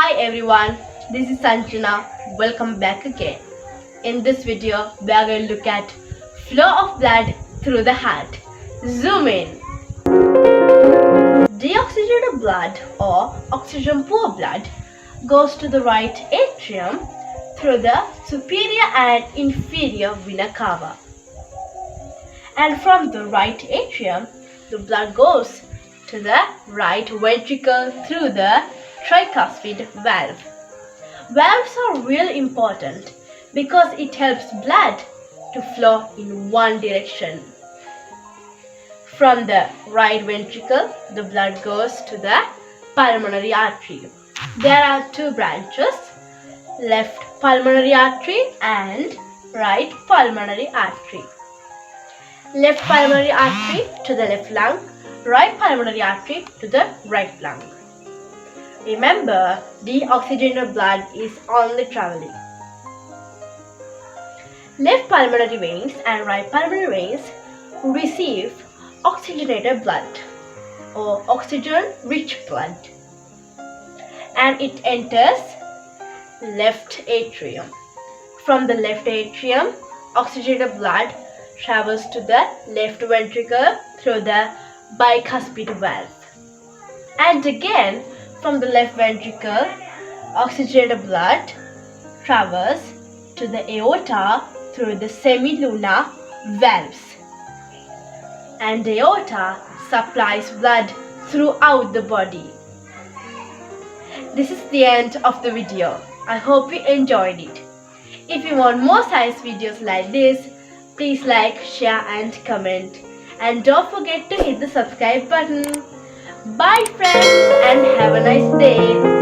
Hi everyone, this is Sanjana. Welcome back again. In this video, we are going to look at flow of blood through the heart. Zoom in. Deoxygenated blood or oxygen poor blood goes to the right atrium through the superior and inferior vena cava. And from the right atrium, the blood goes to the right ventricle through the tricuspid valve. Valves are really important because it helps blood to flow in one direction. From the right ventricle, the blood goes to the pulmonary artery. There are two branches, left pulmonary artery and right pulmonary artery. Left pulmonary artery to the left lung, right pulmonary artery to the right lung. Remember, deoxygenated blood is only traveling. Left pulmonary veins and right pulmonary veins receive oxygenated blood or oxygen-rich blood, and it enters left atrium. From the left atrium, oxygenated blood travels to the left ventricle through the bicuspid valve. And again, from the left ventricle, oxygenated blood travels to the aorta through the semilunar valves. And the aorta supplies blood throughout the body. This is the end of the video. I hope you enjoyed it. If you want more science videos like this, please like, share and comment. And don't forget to hit the subscribe button. Bye friends and have a nice day.